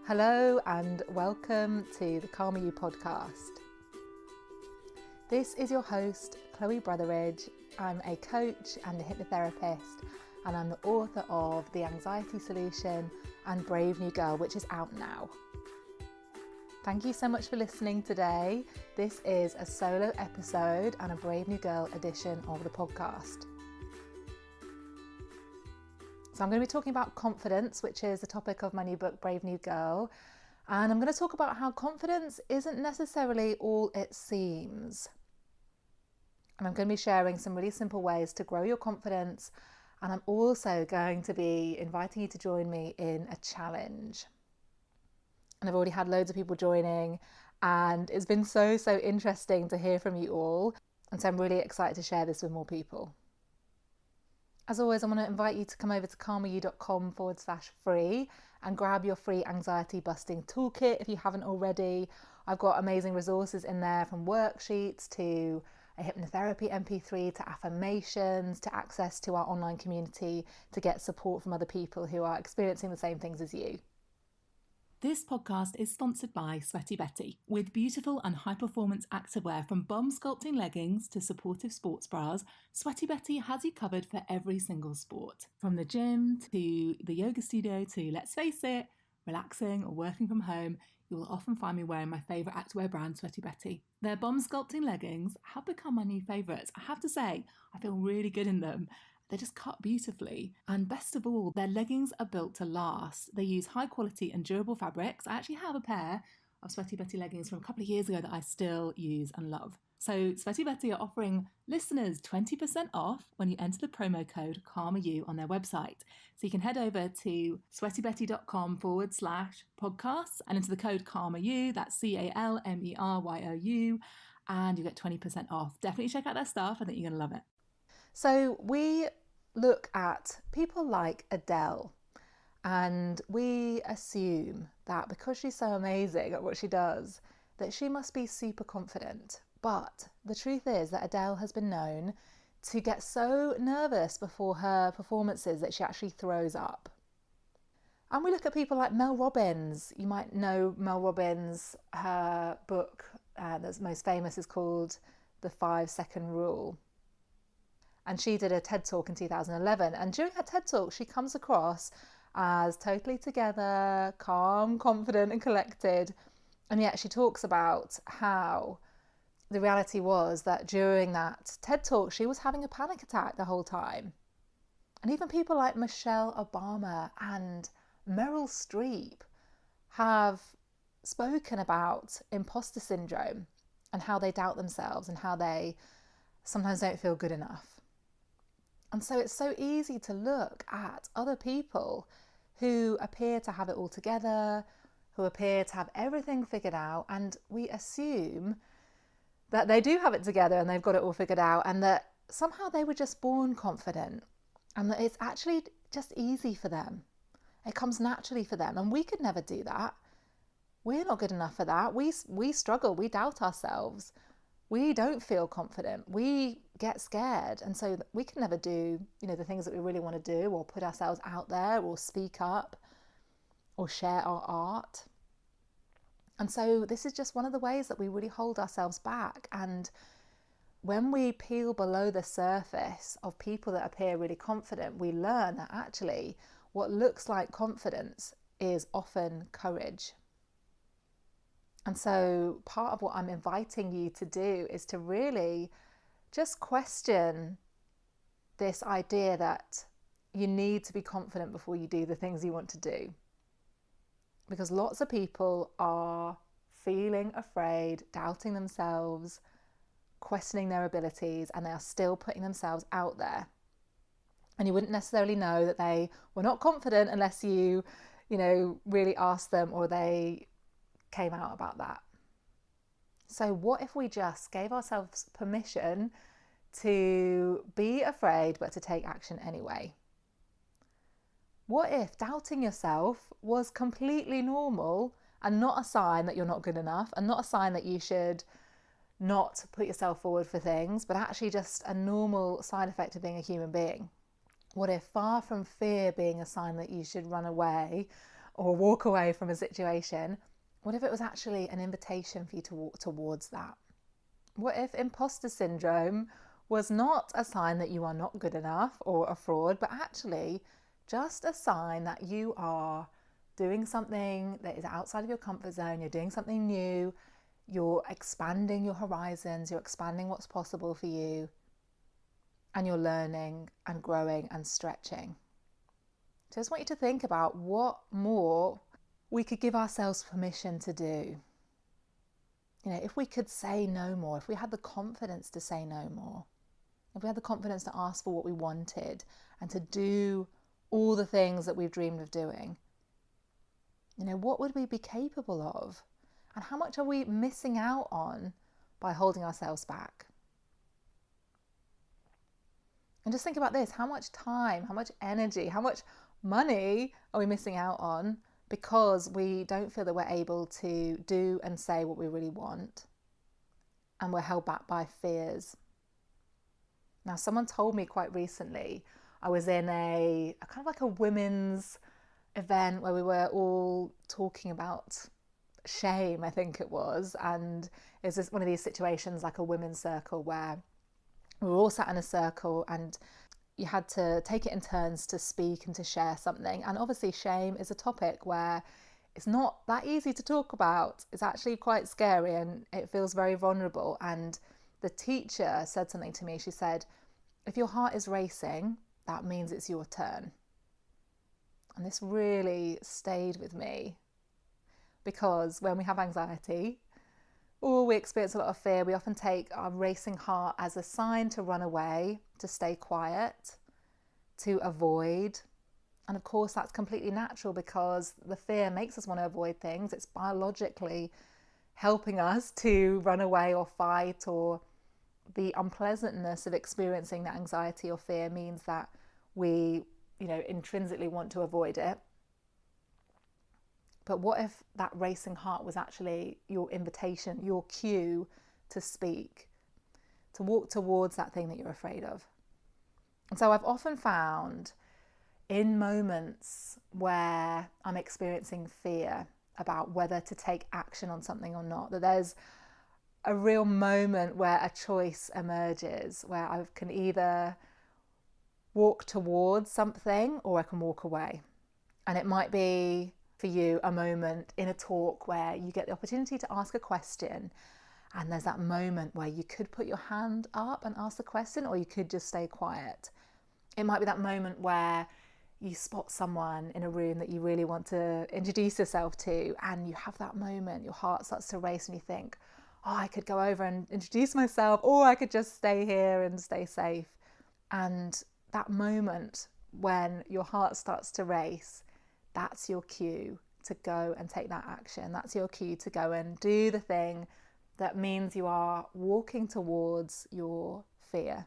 Hello and welcome to the Calmer You podcast. This is your host, Chloe Brotheridge. I'm a coach and a hypnotherapist, and I'm the author of The Anxiety Solution and Brave New Girl, which is out now. Thank you so much for listening today. This is a solo episode and a Brave New Girl edition of the podcast. So I'm going to be talking about confidence, which is the topic of my new book, Brave New Girl. And I'm going to talk about how confidence isn't necessarily all it seems. And I'm going to be sharing some really simple ways to grow your confidence. And I'm also going to be inviting you to join me in a challenge. And I've already had loads of people joining, and it's been so interesting to hear from you all. And so I'm really excited to share this with more people. As always, I want to invite you to come over to calmeryou.com/free and grab your free anxiety busting toolkit if you haven't already. I've got amazing resources in there, from worksheets to a hypnotherapy MP3 to affirmations to access to our online community to get support from other people who are experiencing the same things as you. This podcast is sponsored by Sweaty Betty. With beautiful and high-performance activewear from bomb sculpting leggings to supportive sports bras, Sweaty Betty has you covered for every single sport. From the gym to the yoga studio to, let's face it, relaxing or working from home, you will often find me wearing my favourite activewear brand, Sweaty Betty. Their bomb sculpting leggings have become my new favourites. I have to say, I feel really good in them. They just cut beautifully. And best of all, their leggings are built to last. They use high quality and durable fabrics. I actually have a pair of Sweaty Betty leggings from a couple of years ago that I still use and love. So Sweaty Betty are offering listeners 20% off when you enter the promo code CalmerYou on their website. So you can head over to sweatybetty.com/podcasts and enter the code CalmerYou, that's CalmerYou, and you get 20% off. Definitely check out their stuff. I think you're going to love it. So we look at people like Adele, and we assume that because she's so amazing at what she does, that she must be super confident. But the truth is that Adele has been known to get so nervous before her performances that she actually throws up. And we look at people like Mel Robbins. You might know Mel Robbins. Her book that's most famous is called The 5-Second Rule. And she did a TED Talk in 2011. And during her TED Talk, she comes across as totally together, calm, confident and collected. And yet she talks about how the reality was that during that TED Talk, she was having a panic attack the whole time. And even people like Michelle Obama and Meryl Streep have spoken about imposter syndrome and how they doubt themselves and how they sometimes don't feel good enough. And so it's so easy to look at other people who appear to have it all together, who appear to have everything figured out, and we assume that they do have it together and they've got it all figured out, and that somehow they were just born confident, and that it's actually just easy for them. It comes naturally for them, and we could never do that. We're not good enough for that. We struggle, we doubt ourselves. We don't feel confident. We get scared. And so we can never do, the things that we really want to do, or put ourselves out there, or speak up, or share our art. And so this is just one of the ways that we really hold ourselves back. And when we peel below the surface of people that appear really confident, we learn that actually what looks like confidence is often courage. And so part of what I'm inviting you to do is to really just question this idea that you need to be confident before you do the things you want to do. Because lots of people are feeling afraid, doubting themselves, questioning their abilities, and they are still putting themselves out there. And you wouldn't necessarily know that they were not confident unless you really asked them, or they came out about that. So what if we just gave ourselves permission to be afraid but to take action anyway? What if doubting yourself was completely normal and not a sign that you're not good enough, and not a sign that you should not put yourself forward for things, but actually just a normal side effect of being a human being? What if, far from fear being a sign that you should run away or walk away from a situation, what if it was actually an invitation for you to walk towards that? What if imposter syndrome was not a sign that you are not good enough or a fraud, but actually just a sign that you are doing something that is outside of your comfort zone, you're doing something new, you're expanding your horizons, you're expanding what's possible for you, and you're learning and growing and stretching. So I just want you to think about what more we could give ourselves permission to do. You know, if we could say no more, if we had the confidence to say no more, if we had the confidence to ask for what we wanted and to do all the things that we've dreamed of doing, you know, what would we be capable of? And how much are we missing out on by holding ourselves back? And just think about this, how much time, how much energy, how much money are we missing out on because we don't feel that we're able to do and say what we really want, and we're held back by fears. Now, someone told me quite recently, I was in a kind of like a women's event where we were all talking about shame, I think it was, and it was just one of these situations like a women's circle where we were all sat in a circle and you had to take it in turns to speak and to share something. And obviously shame is a topic where it's not that easy to talk about. It's actually quite scary and it feels very vulnerable. And the teacher said something to me. She said, if your heart is racing, that means it's your turn. And this really stayed with me, because when we have anxiety or we experience a lot of fear, we often take our racing heart as a sign to run away, to stay quiet, to avoid. And of course, that's completely natural because the fear makes us want to avoid things. It's biologically helping us to run away or fight, or the unpleasantness of experiencing that anxiety or fear means that we, you know, intrinsically want to avoid it. But what if that racing heart was actually your invitation, your cue to speak, to walk towards that thing that you're afraid of? And so I've often found in moments where I'm experiencing fear about whether to take action on something or not, that there's a real moment where a choice emerges, where I can either walk towards something or I can walk away. And it might be for you a moment in a talk where you get the opportunity to ask a question, and there's that moment where you could put your hand up and ask the question, or you could just stay quiet. It might be that moment where you spot someone in a room that you really want to introduce yourself to, and you have that moment, your heart starts to race and you think, oh, I could go over and introduce myself, or I could just stay here and stay safe. And that moment when your heart starts to race, that's your cue to go and take that action. That's your cue to go and do the thing that means you are walking towards your fear.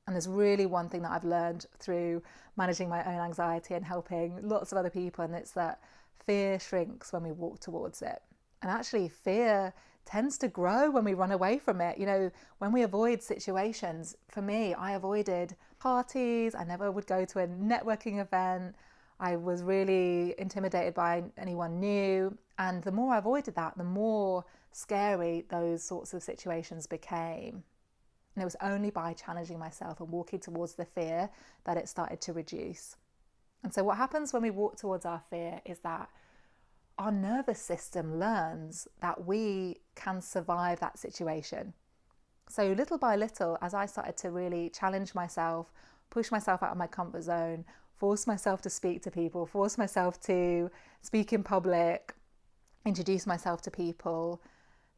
And there's really one thing that I've learned through managing my own anxiety and helping lots of other people, and it's that fear shrinks when we walk towards it. And actually fear tends to grow when we run away from it. You know, when we avoid situations, for me, I avoided parties. I never would go to a networking event. I was really intimidated by anyone new. And the more I avoided that, the more scary those sorts of situations became. And it was only by challenging myself and walking towards the fear that it started to reduce. And so what happens when we walk towards our fear is that our nervous system learns that we can survive that situation. So little by little, as I started to really challenge myself, push myself out of my comfort zone, force myself to speak to people, force myself to speak in public, introduce myself to people,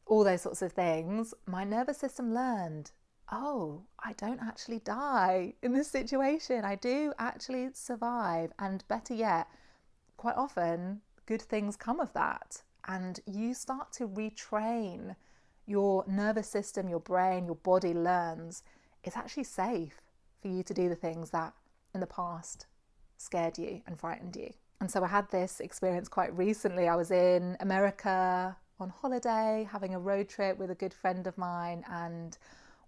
all those sorts of things, my nervous system learned, oh, I don't actually die in this situation. I do actually survive. And better yet, quite often, good things come of that. And you start to retrain your nervous system, your brain, your body learns it's actually safe for you to do the things that in the past scared you and frightened you. And so I had this experience quite recently. I was in America on holiday, having a road trip with a good friend of mine, and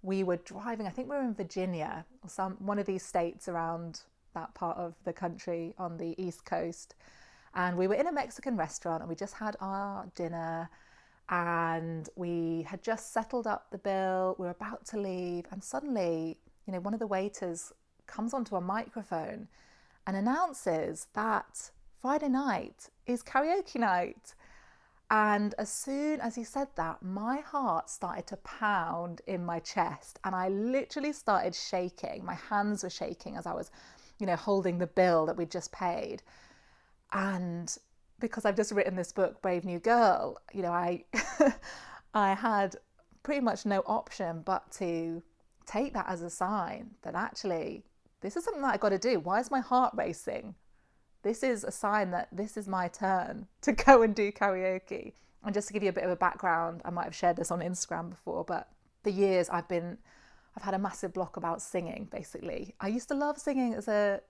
we were driving, I think we were in Virginia, or one of these states around that part of the country on the East Coast. And we were in a Mexican restaurant and we just had our dinner and we had just settled up the bill. We were about to leave and suddenly, one of the waiters comes onto a microphone and announces that Friday night is karaoke night. And as soon as he said that, my heart started to pound in my chest and I literally started shaking. My hands were shaking as I was, holding the bill that we'd just paid. And because I've just written this book, Brave New Girl, I I had pretty much no option but to take that as a sign that actually this is something that I got to do. Why is my heart racing? This is a sign that this is my turn to go and do karaoke. And just to give you a bit of a background, I might have shared this on Instagram before, but for years I've had a massive block about singing, basically. I used to love singing as a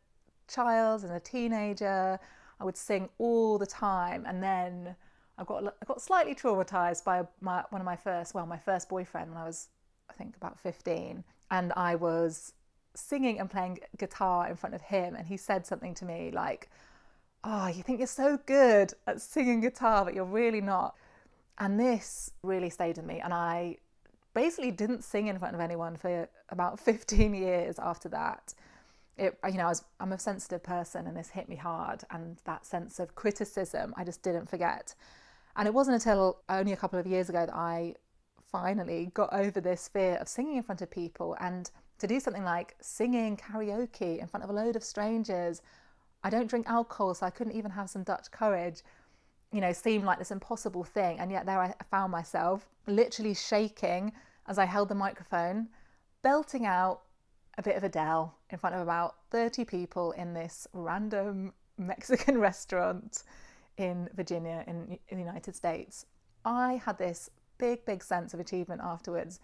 child and a teenager. I would sing all the time, and then I got slightly traumatized by my first boyfriend when I was, I think, about 15, and I was singing and playing guitar in front of him, and he said something to me like, "Oh, you think you're so good at singing guitar, but you're really not." And this really stayed with me, and I basically didn't sing in front of anyone for about 15 years after that. I'm a sensitive person and this hit me hard, and that sense of criticism I just didn't forget. And it wasn't until only a couple of years ago that I finally got over this fear of singing in front of people, and to do something like singing karaoke in front of a load of strangers. I don't drink alcohol, so I couldn't even have some Dutch courage, seemed like this impossible thing. And yet there I found myself literally shaking as I held the microphone, belting out a bit of Adele in front of about 30 people in this random Mexican restaurant in Virginia in the United States. I had this big sense of achievement afterwards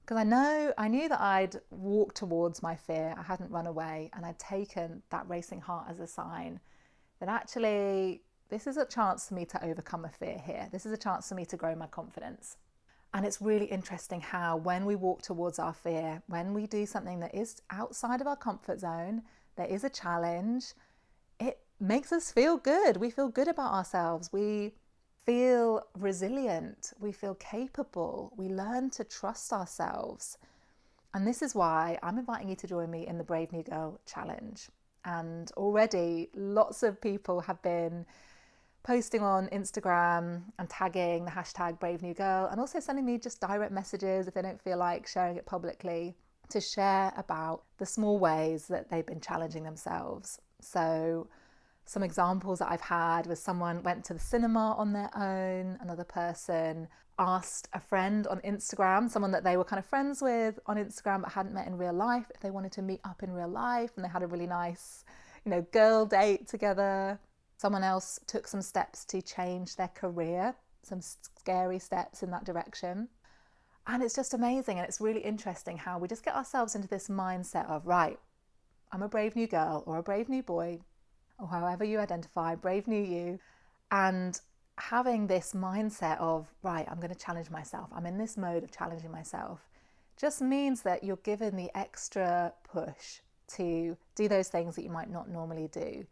because I knew that I'd walked towards my fear. I hadn't run away, and I'd taken that racing heart as a sign that actually this is a chance for me to overcome a fear here. This is a chance for me to grow my confidence. And it's really interesting how when we walk towards our fear, when we do something that is outside of our comfort zone, there is a challenge, it makes us feel good. We feel good about ourselves. We feel resilient. We feel capable. We learn to trust ourselves. And this is why I'm inviting you to join me in the Brave New Girl Challenge. And already lots of people have been posting on Instagram and tagging the hashtag Brave New Girl, and also sending me just direct messages if they don't feel like sharing it publicly, to share about the small ways that they've been challenging themselves. So some examples that I've had was someone went to the cinema on their own, another person asked a friend on Instagram, someone that they were kind of friends with on Instagram but hadn't met in real life, if they wanted to meet up in real life, and they had a really nice, girl date together. Someone else took some steps to change their career, some scary steps in that direction. And it's just amazing, and it's really interesting how we just get ourselves into this mindset of, right, I'm a brave new girl or a brave new boy, or however you identify, brave new you, and having this mindset of, right, I'm going to challenge myself. I'm in this mode of challenging myself, just means that you're given the extra push to do those things that you might not normally do.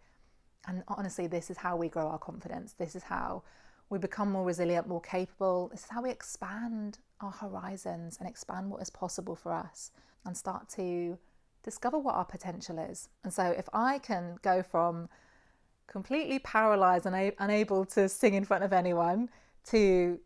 And honestly, this is how we grow our confidence. This is how we become more resilient, more capable. This is how we expand our horizons and expand what is possible for us and start to discover what our potential is. And so if I can go from completely paralyzed and unable to sing in front of anyone to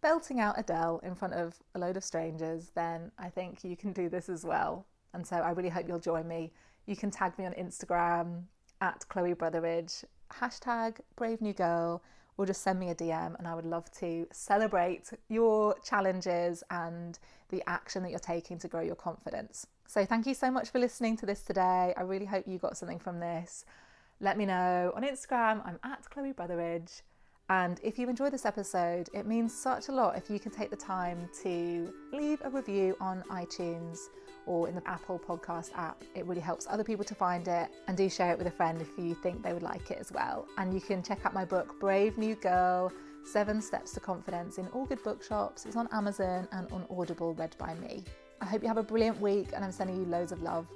belting out Adele in front of a load of strangers, then I think you can do this as well. And so I really hope you'll join me. You can tag me on Instagram at Chloe Brotheridge, hashtag Brave New Girl, or just send me a DM, and I would love to celebrate your challenges and the action that you're taking to grow your confidence. So thank you so much for listening to this today. I really hope you got something from this. Let me know on Instagram. I'm at Chloe Brotheridge. And if you enjoyed this episode, it means such a lot if you can take the time to leave a review on iTunes or in the Apple Podcast app. It really helps other people to find it, and do share it with a friend if you think they would like it as well. And you can check out my book, Brave New Girl, 7 Steps to Confidence, in all good bookshops. It's on Amazon and on Audible, read by me. I hope you have a brilliant week, and I'm sending you loads of love.